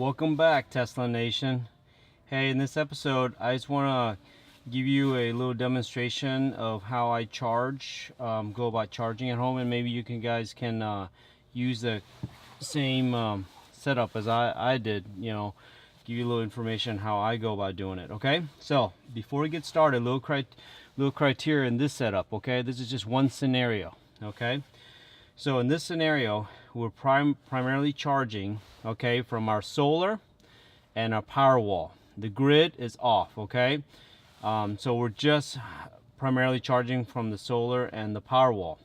Welcome back, Tesla Nation. Hey, in this episode, I just want to give you a little demonstration of how I charge, go about charging at home, and maybe you guys can use the same setup as I did, give you a little information how I go about doing it, okay? So, before we get started, little criteria in this setup, okay? This is just one scenario, okay? So in this scenario, we're primarily charging, okay, from our solar and our Powerwall. The grid is off, okay? So we're just primarily charging from the solar and the Powerwall.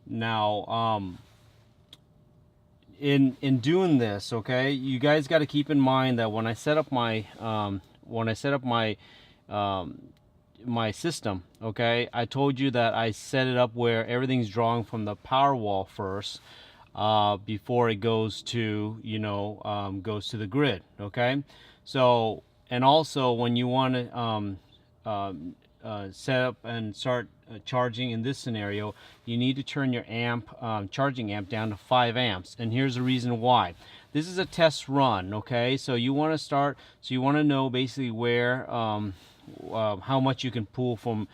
Now, in doing this, okay, you guys got to keep in mind that when I set up my my system, okay, I told you that I set it up where everything's drawing from the Powerwall first before it goes to goes to the grid, okay? So, and also when you want to set up and start charging in this scenario, you need to turn your charging amp down to 5 amps, and here's the reason why. This is a test run, okay? So you want to know basically where how much you can pull from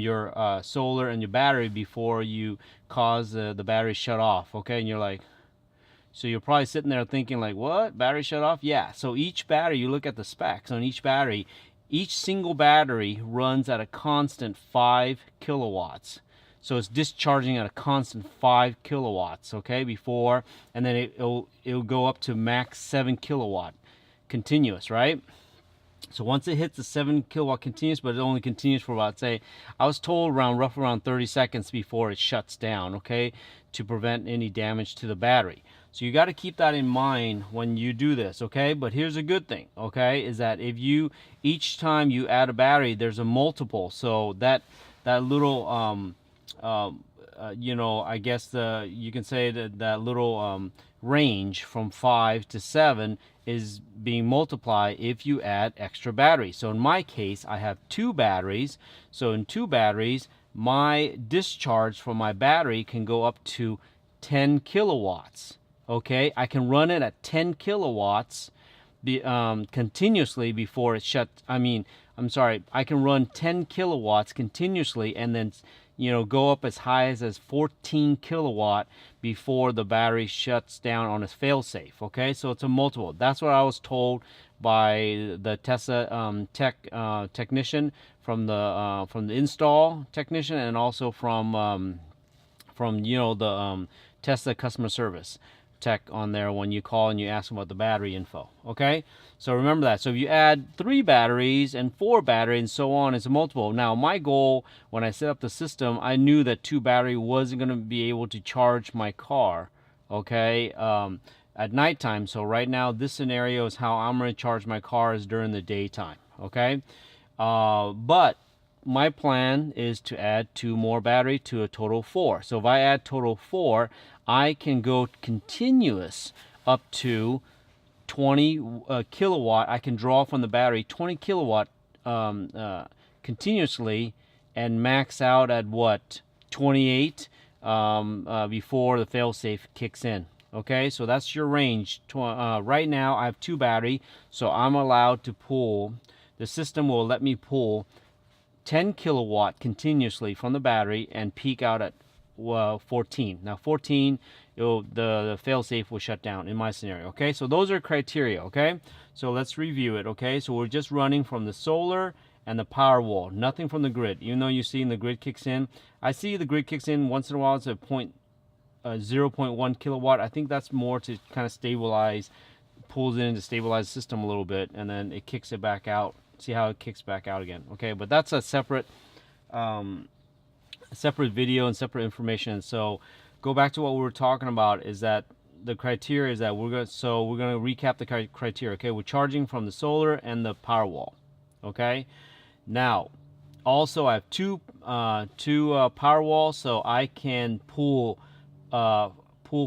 your solar and your battery before you cause the battery shut off, okay? And you're like, so you're probably sitting there thinking like, what, battery shut off? Yeah. So each battery, you look at the specs on each battery, each single battery runs at a constant 5 kilowatts. So it's discharging at a constant 5 kilowatts, okay, before, and then it'll go up to max 7 kilowatt continuous, right? So once it hits the 7 kilowatt continuous, but it only continues for about, say, I was told roughly around 30 seconds before it shuts down, okay, to prevent any damage to the battery. So you got to keep that in mind when you do this, okay? But here's a good thing, okay, is that if each time you add a battery, there's a multiple. So that little, I guess you can say that little range from 5 to 7 is being multiplied if you add extra batteries. So in my case, I have 2 batteries. So in 2 batteries, my discharge from my battery can go up to 10 kilowatts. Okay, I can run it at 10 kilowatts continuously before it shuts. I can run 10 kilowatts continuously and then go up as high as 14 kilowatt before the battery shuts down on its failsafe. Okay, so it's a multiple. That's what I was told by the Tesla technician, from the install technician, and also from the Tesla customer service tech on there when you call and you ask them about the battery info. Okay, so remember that. So if you add 3 batteries and 4 batteries and so on, it's a multiple. Now my goal when I set up the system, I knew that 2 battery wasn't going to be able to charge my car, okay, at nighttime. So right now this scenario is how I'm going to charge my cars during the daytime, okay? But my plan is to add 2 more battery to a total of 4. So if I add total 4, I can go continuous up to 20 kilowatt. I can draw from the battery 20 kilowatt continuously and max out at what, 28 before the failsafe kicks in. Okay, so that's your range. Right now I have 2 battery, so I'm allowed to pull. The system will let me pull 10 kilowatt continuously from the battery and peak out at 14. Now 14, the failsafe will shut down in my scenario. Okay, so those are criteria. Okay, so let's review it. Okay, so we're just running from the solar and the Powerwall, nothing from the grid. Even though you see the grid kicks in, I see the grid kicks in once in a while. It's a 0.1 kilowatt. I think that's more to kind of stabilize, pulls in to stabilize the system a little bit, and then it kicks it back out. See how it kicks back out again. Okay, but that's a separate video and separate information. So go back to what we were talking about, is that the criteria is that we're going to recap the criteria. Okay, we're charging from the solar and the Powerwall. Okay, now also I have two Powerwalls, so I can pull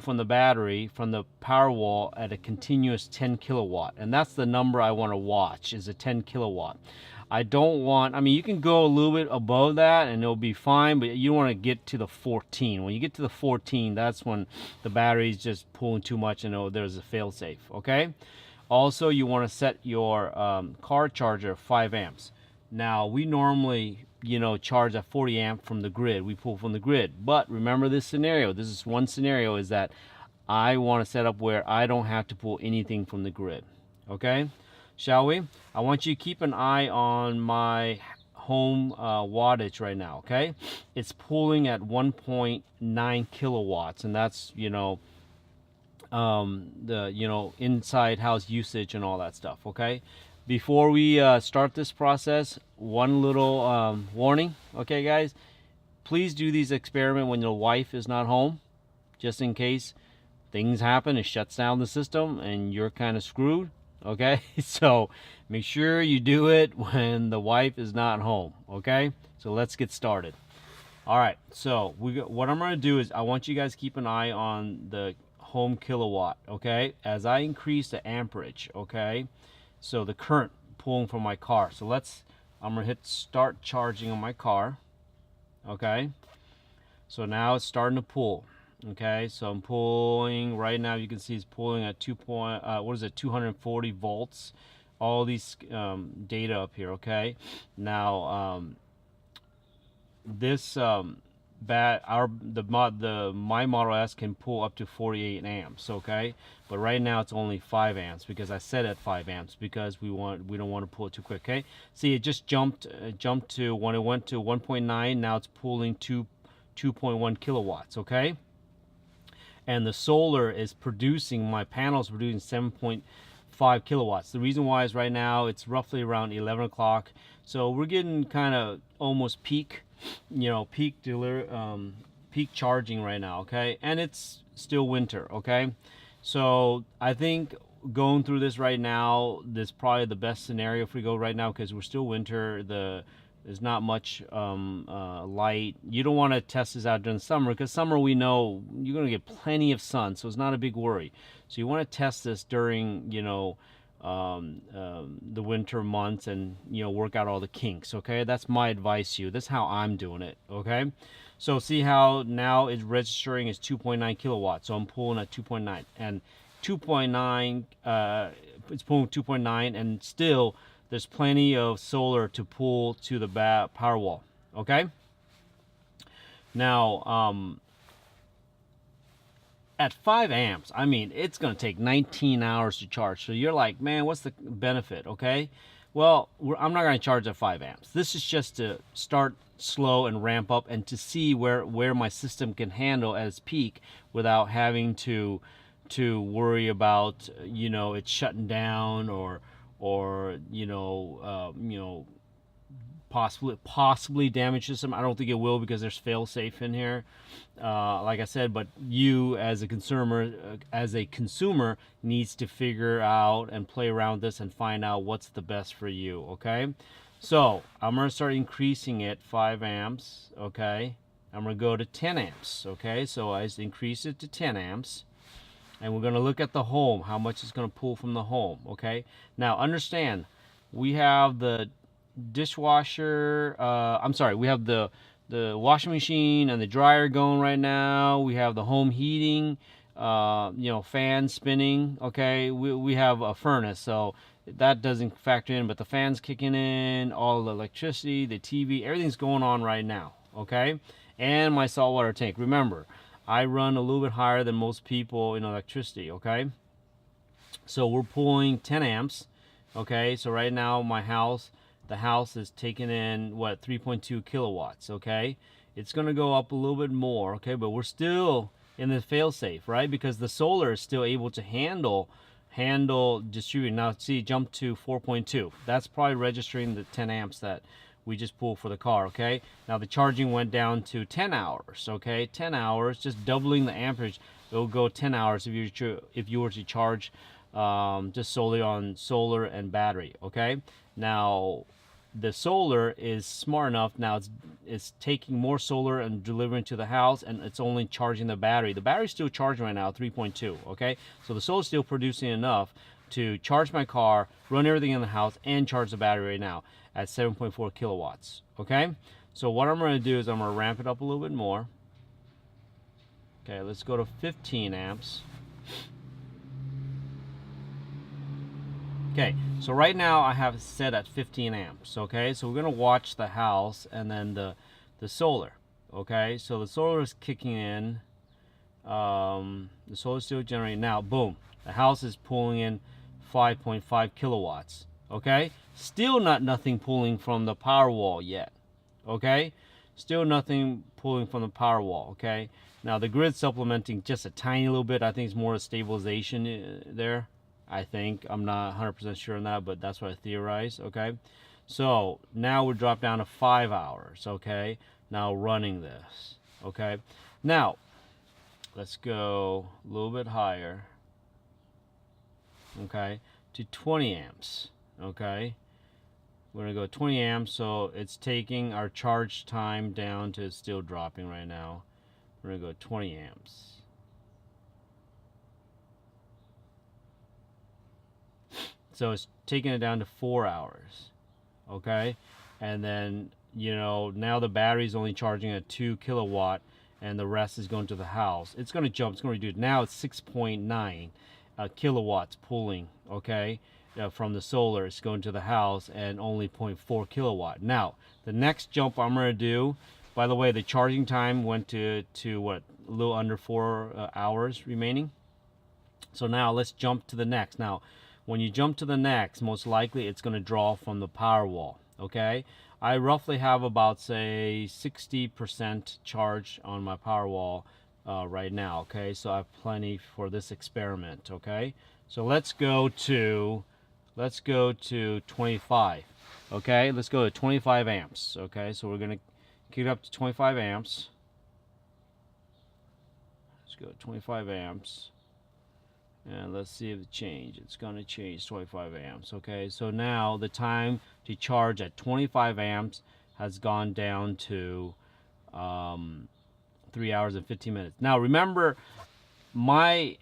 from the battery from the Powerwall at a continuous 10 kilowatt, and that's the number I want to watch, is a 10 kilowatt. I don't want, I mean, you can go a little bit above that and it'll be fine, but you don't want to get to the 14. When you get to the 14, that's when the battery's just pulling too much and there's a fail safe, okay? Also, you want to set your car charger 5 amps. Now, we normally, charge at 40 amp from the grid. We pull from the grid. But remember this scenario. This is one scenario, is that I want to set up where I don't have to pull anything from the grid. Okay? Shall we? I want you to keep an eye on my home wattage right now, okay? It's pulling at 1.9 kilowatts, and that's, the inside house usage and all that stuff, okay? Before we start this process, one little warning, okay, guys? Please do these experiments when your wife is not home, just in case things happen, it shuts down the system, and you're kind of screwed, okay? So make sure you do it when the wife is not home, okay? So let's get started. All right, so what I'm going to do is I want you guys to keep an eye on the home kilowatt, okay? As I increase the amperage, okay? So the current pulling from my car. So I'm going to hit start charging on my car, okay? So now it's starting to pull. Okay, so I'm pulling right now. You can see it's pulling at 240 volts. All these data up here. Okay, now this my Model S can pull up to 48 amps. Okay, but right now it's only 5 amps because I set at 5 amps because we don't want to pull it too quick. Okay, see it just jumped to when it went to 1.9. Now it's pulling 2.1 kilowatts. Okay. And the solar is producing, my panels producing 7.5 kilowatts. The reason why is right now it's roughly around 11 o'clock. So we're getting kind of almost peak charging right now, okay? And it's still winter, okay? So I think going through this right now, this is probably the best scenario if we go right now because we're still winter. There's not much light. You don't want to test this out during summer because summer we know you're going to get plenty of sun, so it's not a big worry. So you want to test this during the winter months and work out all the kinks. Okay, that's my advice to you. That's how I'm doing it. Okay, so see how now it's registering as 2.9 kilowatts. So I'm pulling at 2.9 and 2.9. It's pulling 2.9 and still. There's plenty of solar to pull to the Powerwall, okay? Now, at 5 amps, I mean, it's going to take 19 hours to charge. So you're like, man, what's the benefit, okay? Well, I'm not going to charge at 5 amps. This is just to start slow and ramp up and to see where my system can handle at its peak without having to worry about, it shutting down or possibly damage system. I don't think it will because there's fail safe in here, like I said. But you as a consumer needs to figure out and play around with this and find out what's the best for you. Okay, so I'm gonna start increasing it 5 amps. Okay, I'm gonna go to 10 amps. Okay, so I just increase it to 10 amps. And we're going to look at the home, how much it's going to pull from the home, okay? Now, understand, we have the dishwasher, we have the washing machine and the dryer going right now. We have the home heating, fan spinning, okay? We have a furnace, so that doesn't factor in, but the fan's kicking in, all the electricity, the TV, everything's going on right now, okay? And my saltwater tank. Remember, I run a little bit higher than most people in electricity, okay? So we're pulling 10 amps, okay? So right now the house is taking in, 3.2 kilowatts, okay? It's going to go up a little bit more, okay? But we're still in the fail-safe, right? Because the solar is still able to handle distributing. Now, see, jump to 4.2. That's probably registering the 10 amps that we just pulled for the car, okay? Now the charging went down to 10 hours, okay? 10 hours, just doubling the amperage. It'll go 10 hours if you were to charge just solely on solar and battery, okay? Now, the solar is smart enough. Now it's taking more solar and delivering to the house, and it's only charging the battery. The battery's still charging right now, 3.2, okay? So the solar's still producing enough to charge my car, run everything in the house, and charge the battery right now. at 7.4 kilowatts. Okay, so what I'm going to do is I'm going to ramp it up a little bit more. Okay, let's go to 15 amps. Okay, so right now I have it set at 15 amps. Okay, so we're going to watch the house and then the solar. Okay, so the solar is kicking in. The solar is still generating now. Boom, the house is pulling in 5.5 kilowatts. Okay, still nothing pulling from the Powerwall yet. Okay, still nothing pulling from the Powerwall. Okay, now the grid supplementing just a tiny little bit. I think it's more a stabilization there. I think I'm not 100% sure on that, but that's what I theorize. Okay, so now we drop down to 5 hours. Okay, now running this. Okay, now let's go a little bit higher. Okay, to 20 amps. Okay, we're gonna go 20 amps, so it's taking our charge time down to, it's still dropping right now. We're gonna go 20 amps. So it's taking it down to 4 hours. Okay, and then now the battery's only charging at 2 kilowatt, and the rest is going to the house. It's going to jump. It's going to reduce. Now it's 6.9 kilowatts pulling. Okay, from the solar, it's going to the house, and only 0.4 kilowatt. Now the next jump I'm going to do. By the way, the charging time went to what, a little under 4 hours remaining. So now let's jump to the next. Now, when you jump to the next, most likely it's going to draw from the Powerwall. Okay, I roughly have about, say, 60% charge on my Powerwall right now. Okay, so I have plenty for this experiment. Okay, so let's go to 25. Okay, let's go to 25 amps. Okay, so we're gonna kick it up to 25 amps. Let's go to 25 amps. And let's see if it changes. It's going to change 25 amps. Okay, so now the time to charge at 25 amps has gone down to 3 hours and 15 minutes. Now remember, my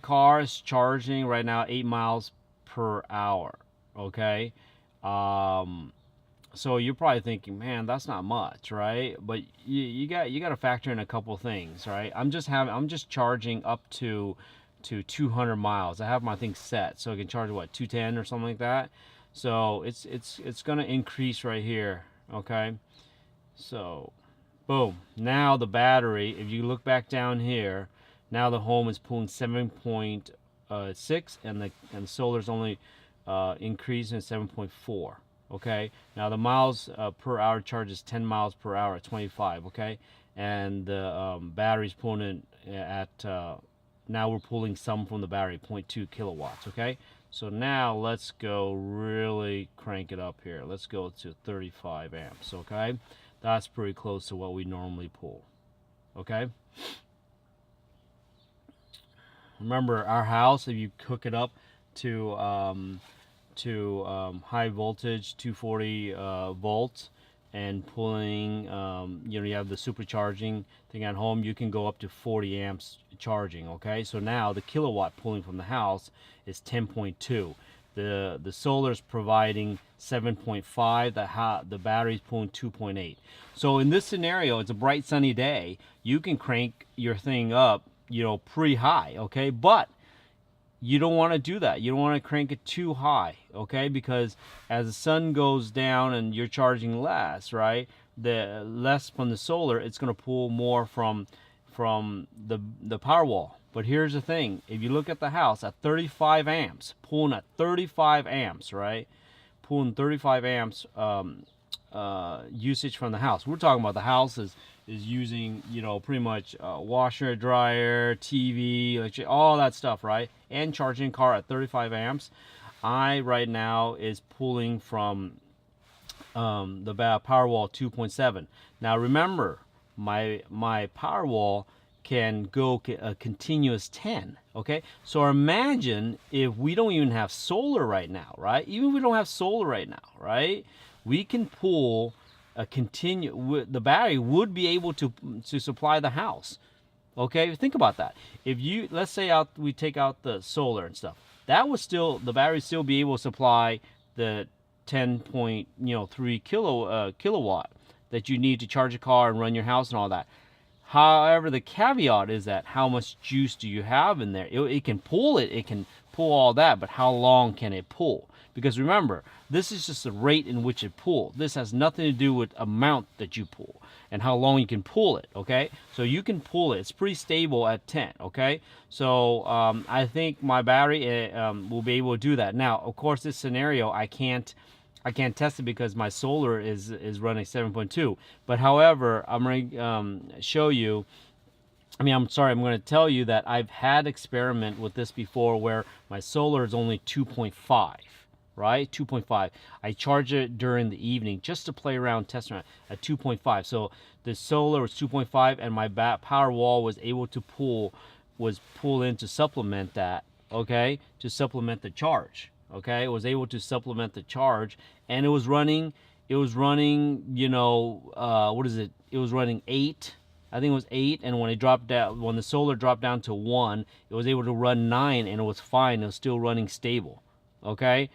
car is charging right now 8 miles per hour. Okay, so you're probably thinking, man, that's not much, right? But you got to factor in a couple things, right? I'm just charging up to 200 miles. I have my thing set so I can charge what, 210 or something like that. So it's gonna increase right here. Okay, so boom, now the battery, if you look back down here, now the home is pulling 7.6 and the solar's only increasing 7.4. Okay, now the miles per hour charge is 10 miles per hour at 25. Okay, and the battery's pulling in at now we're pulling some from the battery, 0.2 kilowatts. Okay, so now let's go really crank it up here. Let's go to 35 amps. Okay, that's pretty close to what we normally pull. Okay, remember our house, if you hook it up to high voltage 240 volts and pulling, you have the supercharging thing at home, you can go up to 40 amps charging. Okay, so now the kilowatt pulling from the house is 10.2. The solar is providing 7.5. The battery's pulling 2.8. So in this scenario, it's a bright sunny day, you can crank your thing up pretty high. Okay, but you don't want to do that. You don't want to crank it too high, okay? Because as the sun goes down and you're charging less, right? The less from the solar, it's going to pull more from the Powerwall. But here's the thing: if you look at the house at 35 amps, pulling at 35 amps, right? Pulling 35 amps usage from the house. We're talking about the house is using, pretty much washer, dryer, TV, electric, all that stuff, right? And charging car at 35 amps. I right now is pulling from the Powerwall 2.7. Now remember, my Powerwall can go a continuous 10. Okay, so imagine if we don't even have solar right now, right? Even if we don't have solar right now, right? We can pull a the battery would be able to supply the house. Okay, think about that. If let's say we take out the solar and stuff, that would still, the battery still be able to supply the 10.3 kilowatt that you need to charge a car and run your house and all that. However, the caveat is that how much juice do you have in there? It can pull it can pull all that, but how long can it pull? Because remember, this is just the rate in which it pulls. This has nothing to do with amount that you pull and how long you can pull it, okay? So you can pull it. It's pretty stable at 10, okay? So I think my battery will be able to do that. Now, of course, this scenario, I can't test it because my solar is running 7.2. But however, I'm going to show you. I'm going to tell you that I've had experiment with this before where my solar is only 2.5, right? 2.5. I charge it during the evening just to play around, test around at 2.5. So the solar was 2.5, and my Powerwall was able to pull in to supplement that, okay, to supplement the charge. Okay, it was able to supplement the charge, and it was running, what is it? It was running 8. I think it was 8, and when the solar dropped down to 1, it was able to run 9, and it was fine. It was still running stable. Okay,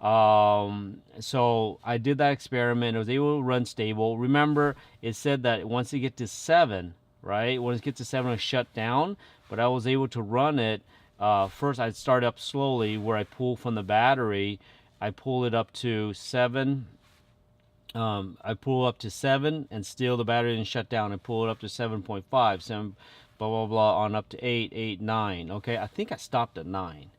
so I did that experiment. It was able to run stable. Remember, it said that once it gets to 7, right? Once it gets to 7, it'll shut down. But I was able to run it. First, I'd start up slowly where I pull from the battery. I pull it up to 7. I pull up to 7, and still the battery didn't shut down. I pull it up to 7.5, 7, blah, blah, blah, on up to 8, 8, 9. Okay, I think I stopped at 9.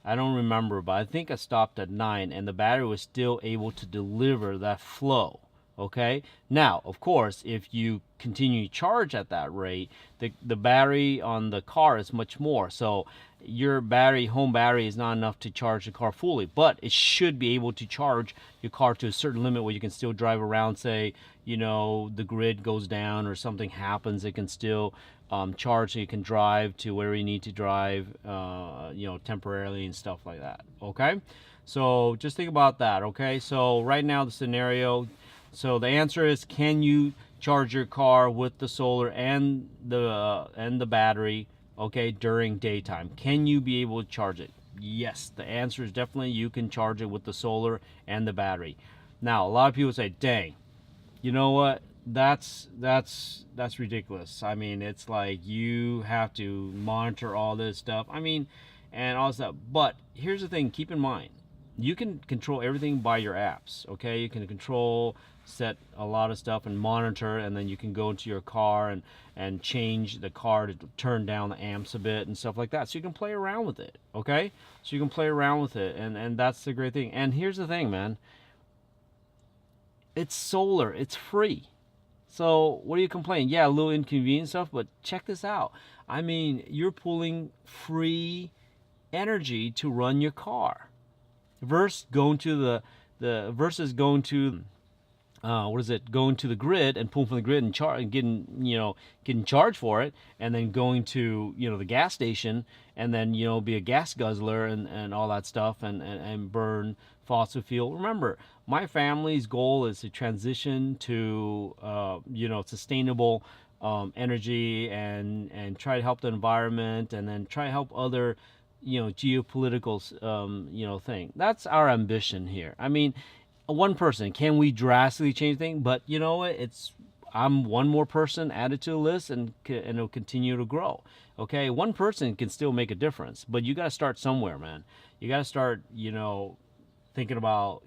I don't remember, but I think I stopped at 9, and the battery was still able to deliver that flow. Okay, now of course, if you continue to charge at that rate, the battery on the car is much more. So your home battery is not enough to charge the car fully, but it should be able to charge your car to a certain limit where you can still drive around. Say, the grid goes down or something happens, it can still charge, so you can drive to where you need to drive, temporarily and stuff like that. Okay, so just think about that. Okay, so right now the scenario. So the answer is, can you charge your car with the solar and the battery, okay, during daytime? Can you be able to charge it? Yes, the answer is definitely you can charge it with the solar and the battery. Now, a lot of people say, "Dang, you know what? That's ridiculous." It's like you have to monitor all this stuff. And all this stuff. But here's the thing: keep in mind, you can control everything by your apps. Okay, you can set a lot of stuff and monitor, and then you can go into your car and change the car to turn down the amps a bit and stuff like that, so you can play around with it. Okay, so you can play around with it, and that's the great thing. And here's the thing, man, it's solar, it's free. So what are you complaining? Yeah, a little inconvenient stuff, but check this out. You're pulling free energy to run your car versus going to going to the grid and pulling from the grid and getting charged for it, and then going to the gas station and then be a gas guzzler and all that stuff and burn fossil fuel. Remember, my family's goal is to transition to sustainable energy and try to help the environment, and then try to help other geopolitical thing. That's our ambition here. One person, can we drastically change things? But you know what? I'm one more person added to the list, and it'll continue to grow. Okay, one person can still make a difference, but you got to start somewhere, man. You got to start, thinking about,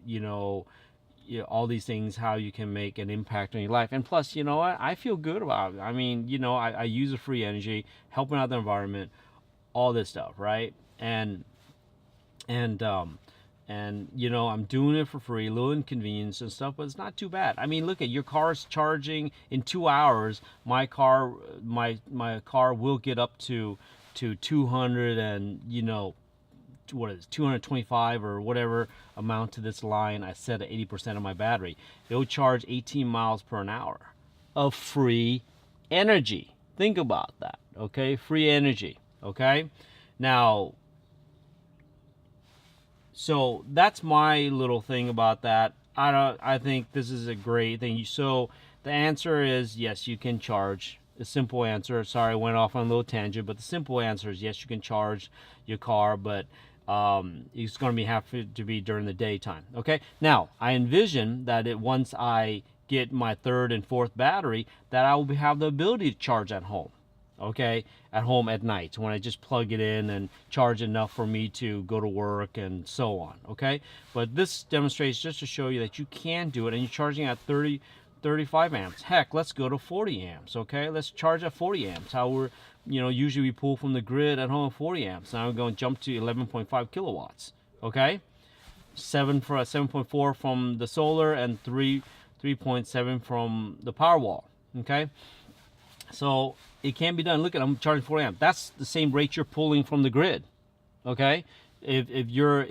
all these things, how you can make an impact on your life. And plus, you know what? I feel good about it. I use the free energy, helping out the environment, all this stuff, right? And I'm doing it for free, a little inconvenience and stuff, but it's not too bad. Look at your car's charging in 2 hours. My car will get up to 200 and 225 or whatever amount to this line. I set at 80% of my battery. It'll charge 18 miles per an hour of free energy. Think about that, okay? Free energy, okay? Now, so that's my little thing about that. I think this is a great thing. So the answer is yes, you can charge. The simple answer. Sorry, I went off on a little tangent, but the simple answer is yes, you can charge your car. But It's going to have to be during the daytime. Okay. Now I envision that once I get my third and fourth battery, that I will have the ability to charge at home. Okay, at home at night when I just plug it in and charge enough for me to go to work and so on. Okay, but this demonstrates just to show you that you can do it, and you're charging at 35 amps. Heck, let's go to 40 amps. Okay, let's charge at 40 amps. How we're, usually we pull from the grid at home at 40 amps. Now we're going to jump to 11.5 kilowatts. Okay, 7.4 from the solar, and 3.7 from the Powerwall. Okay, so it can be done. Look at, I'm charging 40 amps. That's the same rate you're pulling from the grid. Okay, if you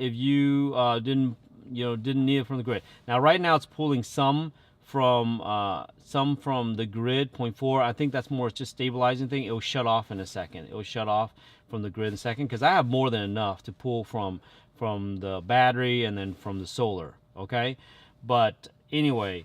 didn't need it from the grid. Now right now it's pulling some from the grid, 0.4. I think that's more just stabilizing thing. It will shut off in a second. It will shut off from the grid in a second, because I have more than enough to pull from the battery and then from the solar. Okay, but anyway,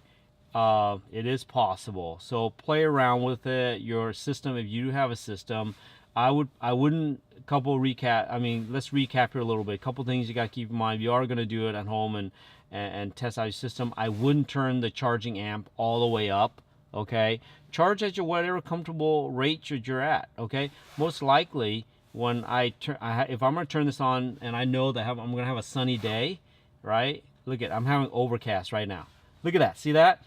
it is possible. So play around with it. Your system, if you do have a system, I wouldn't. Let's recap here a little bit. A couple things you got to keep in mind. If you are going to do it at home and test out your system, I wouldn't turn the charging amp all the way up. Okay, charge at your whatever comfortable rate you're at. Okay, most likely when if I'm going to turn this on and I know that I'm going to have a sunny day, right? Look I'm having overcast right now. Look at that. See that?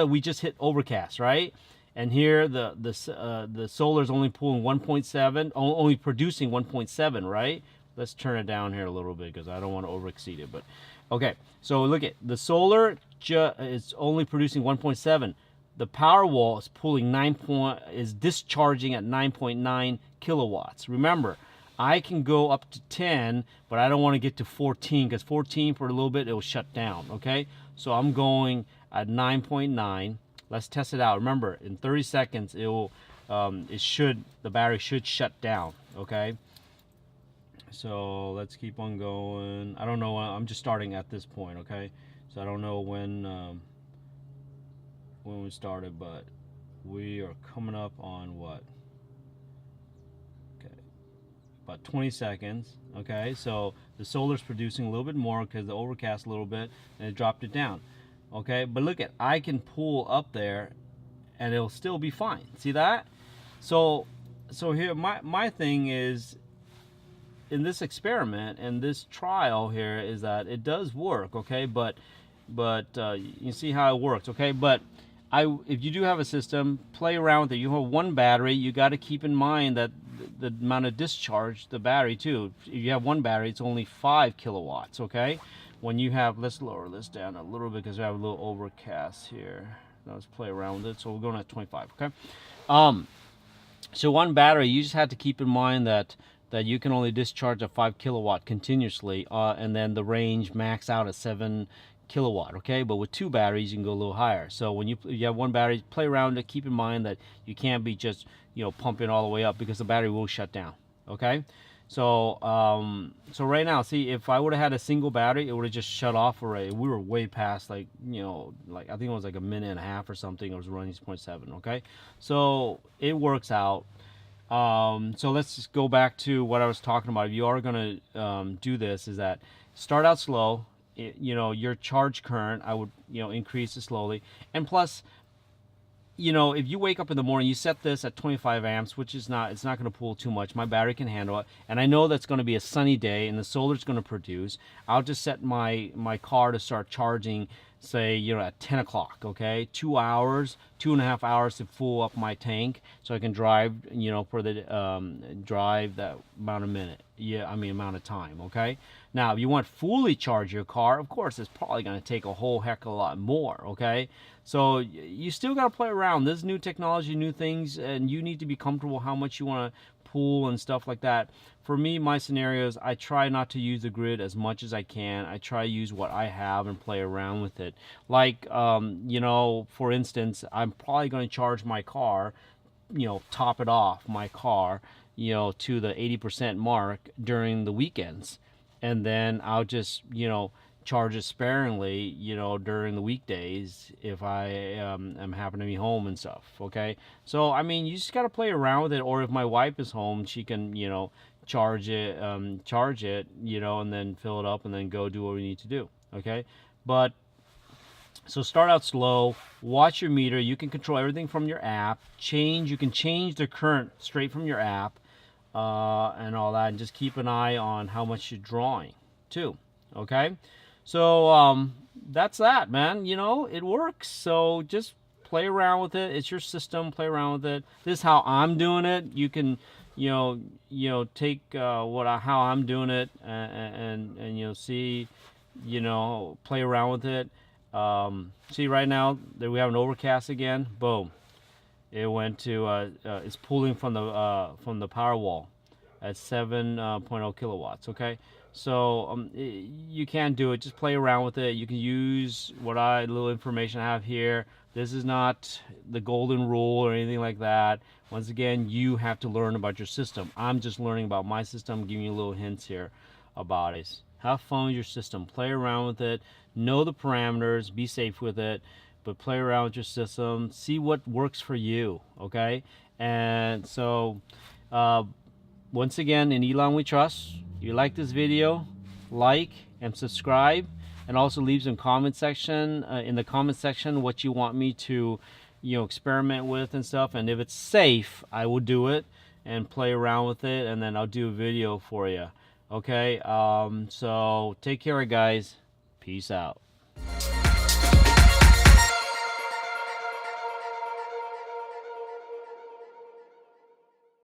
We just hit overcast, right? And here the solar is only pulling 1.7, only producing 1.7, right? Let's turn it down here a little bit because I don't want to overexceed it. But okay, so look at the solar is only producing 1.7. The Powerwall is pulling is discharging at 9.9 kilowatts. Remember, I can go up to 10, but I don't want to get to 14, because 14 for a little bit it will shut down. Okay, so I'm going at 9.9. Let's test it out. Remember, in 30 seconds the battery should shut down. Okay, so let's keep on going. I don't know, I'm just starting at this point. Okay, so I don't know when we started, but we are coming up on what? Okay, about 20 seconds. Okay, so the solar's producing a little bit more because the overcast a little bit, and it dropped it down. Okay, but look I can pull up there and it'll still be fine. See that? So here my thing is, in this experiment and this trial here, is that it does work. Okay, but you see how it works. Okay, but if you do have a system, play around with it. You have one battery, you got to keep in mind that the amount of discharge the battery too. If you have one battery, it's only 5 kilowatts. Okay, when you have, let's lower this down a little bit because we have a little overcast here. Now let's play around with it. So we're going at 25. Okay, so one battery, you just have to keep in mind that you can only discharge a 5 kilowatt continuously, and then the range max out at 7 kilowatt. Okay, but with two batteries you can go a little higher. So when you have one battery, play around it. Keep in mind that you can't be just pumping all the way up, because the battery will shut down. Okay, so right now, see, if I would have had a single battery, it would have just shut off already. We were way past, like I think it was like a minute and a half or something. It was running 0.7. Okay, so it works out. So let's just go back to what I was talking about. If you are going to do this, is that start out slow. Your charge current, I would increase it slowly. And plus, if you wake up in the morning, you set this at 25 amps, which is it's not going to pull too much. My battery can handle it, and I know that's going to be a sunny day and the solar's going to produce. I'll just set my car to start charging, say at 10 o'clock. Okay, 2 hours, 2.5 hours to fill up my tank, so I can drive for the drive that amount of time. Okay, now if you want to fully charge your car, of course it's probably going to take a whole heck of a lot more. Okay, so you still got to play around. This new technology, new things, and you need to be comfortable how much you want to pull and stuff like that. For me, my scenarios, I try not to use the grid as much as I can. I try to use what I have and play around with it. Like, for instance, I'm probably going to charge my car, top it off my car, to the 80% mark during the weekends. And then I'll just, charge it sparingly, during the weekdays if I am happen to be home and stuff. Okay, so you just got to play around with it. Or if my wife is home, she can charge it, you know, and then fill it up and then go do what we need to do. Okay, but so start out slow, watch your meter. You can control everything from your app. You can change the current straight from your app, and all that, and just keep an eye on how much you're drawing too. Okay, so that's that, man. You know, it works. So just play around with it. It's your system. Play around with it. This is how I'm doing it. You can, take how I'm doing it, and you'll see, play around with it. See right now that we have an overcast again. Boom, it went to it's pulling from the Powerwall at 7.0 kilowatts. Okay, so you can do it. Just play around with it. You can use little information I have here. This is not the golden rule or anything like that. Once again, you have to learn about your system. I'm just learning about my system, giving you little hints here about it. Have fun with your system. Play around with it. Know the parameters. Be safe with it. But play around with your system. See what works for you. Okay? And so, once again, in Elon we trust. If you like this video, like and subscribe. And also leave some comment section in the comment section what you want me to, experiment with and stuff. And if it's safe, I will do it and play around with it, and then I'll do a video for you. Okay, so take care, guys. Peace out.